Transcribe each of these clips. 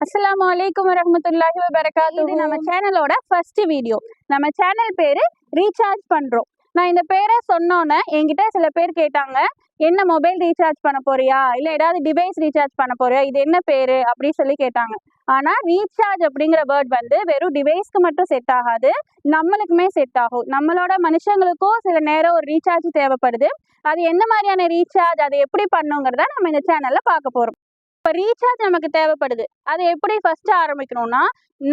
அஸ்ஸலாமு அலைக்கும் வரஹ்மத்துல்லாஹி வபரகாத்துஹு. இது நம்ம சேனலோட ஃபர்ஸ்ட் வீடியோ. நம்ம சேனல் பேரு ரீசார்ஜ் பண்றோம். நான் இந்த பேரை சொன்னோன்னே என்கிட்ட சில பேர் கேட்டாங்க, என்ன மொபைல் ரீசார்ஜ் பண்ண போறியா, இல்லை ஏதாவது டிவைஸ் ரீசார்ஜ் பண்ண போறியா, இது என்ன பேரு அப்படின்னு சொல்லி கேட்டாங்க. ஆனா ரீசார்ஜ் அப்படிங்கிற வேர்ட் வந்து வெறும் டிவைஸ்க்கு மட்டும் செட் ஆகாது, நம்மளுக்குமே செட் ஆகும். நம்மளோட மனுஷங்களுக்கும் சில நேரம் ஒரு ரீசார்ஜ் தேவைப்படுது. அது என்ன மாதிரியான ரீசார்ஜ், அதை எப்படி பண்ணுங்கிறத நம்ம இந்த சேனல்ல பார்க்க போறோம். இப்போ ரீசார்ஜ் நமக்கு தேவைப்படுது, அதை எப்படி ஃபர்ஸ்ட் ஆரம்பிக்கணும்னா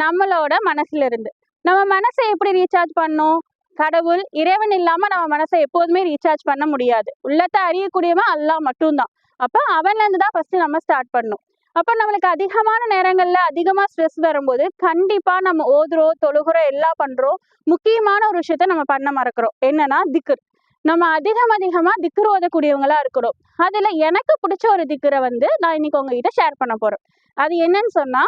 நம்மளோட மனசுல இருந்து. நம்ம மனசை எப்படி ரீசார்ஜ் பண்ணணும்? கடவுள் இறைவன் இல்லாம நம்ம மனசை எப்போதுமே ரீசார்ஜ் பண்ண முடியாது. உள்ளத்தை அறியக்கூடியவன் அல்லாஹ் மட்டும்தான். அப்ப அவன்ல இருந்து தான் ஃபர்ஸ்ட் நம்ம ஸ்டார்ட் பண்ணணும். அப்ப நம்மளுக்கு அதிகமான நேரங்கள்ல அதிகமா ஸ்ட்ரெஸ் வரும்போது கண்டிப்பா நம்ம ஓதுறோம், தொழுகிறோம், எல்லாம் பண்றோம். முக்கியமான ஒரு விஷயத்த நம்ம பண்ண மறக்கிறோம். என்னன்னா திக்ர். நம்ம அதிகமா திக்ர் ஓதக்கூடியவங்களா இருக்கிறோம். அதுல எனக்கு பிடிச்ச ஒரு திக்ரை வந்து நான் இன்னைக்கு உங்ககிட்ட ஷேர் பண்ண போறேன். அது என்னன்னு சொன்னா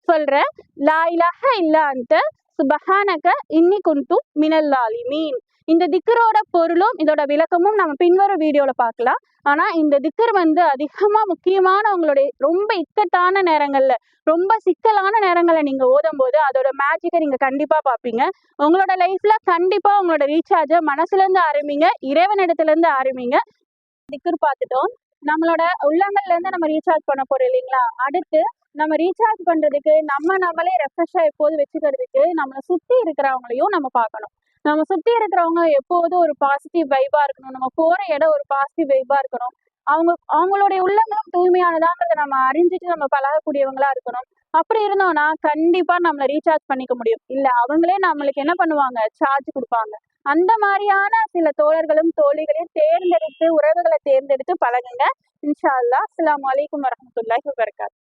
சொல்றேன். லா இலாஹ இல்லா அன்த சுபஹானக இன்னி குன்து மினல் ஸாலிமீன். இந்த திக்ரோட பொருளும் இதோட விளக்கமும் நம்ம பின்வரும் வீடியோல பார்க்கலாம். ஆனா இந்த திக்ர் வந்து அதிகமா முக்கியமான உங்களுடைய ரொம்ப இக்கட்டான நேரங்கள்ல, ரொம்ப சிக்கலான நேரங்கள்ல நீங்க ஓதும் போது அதோட மேஜிக்கை நீங்க கண்டிப்பா பார்ப்பீங்க. உங்களோட லைஃப்ல கண்டிப்பா உங்களோட ரீசார்ஜை மனசுல இருந்து ஆரம்பிங்க, இறைவனிடத்துல இருந்து ஆரம்பிங்க. திக்ர் பார்த்துட்டோம், நம்மளோட உள்ளங்கள்ல இருந்து நம்ம ரீசார்ஜ் பண்ண போறோம் இல்லைங்களா? அடுத்து நம்ம ரீசார்ஜ் பண்றதுக்கு நம்மளே ரெஃப்ரெஷ்ஷா எப்போது வச்சுக்கிறதுக்கு நம்மளை சுத்தி இருக்கிறவங்களையும் நம்ம பார்க்கணும். நம்ம சுத்தி இருக்கிறவங்க எப்போதும் ஒரு பாசிட்டிவ் வைபா இருக்கணும். நம்ம போற இடம் ஒரு பாசிட்டிவ் வைபா இருக்கணும். அவங்களுடைய உள்ளங்களும் தூய்மையானதாங்கிறத நம்ம அறிஞ்சிட்டு நம்ம பழகக்கூடியவங்களா இருக்கணும். அப்படி இருந்தோம்னா கண்டிப்பா நம்மளை ரீசார்ஜ் பண்ணிக்க முடியும். இல்ல அவங்களே நம்மளுக்கு என்ன பண்ணுவாங்க, சார்ஜ் கொடுப்பாங்க. அந்த மாதிரியான சில தோழர்களும் தோழிகளையும் தேர்ந்தெடுத்து, உறவுகளை தேர்ந்தெடுத்து பழகுங்க. இன்ஷா அல்லாஹ். அஸ்ஸலாமு அலைக்கும் வரஹ்மத்துல்லாஹி வபரகாத்துஹு.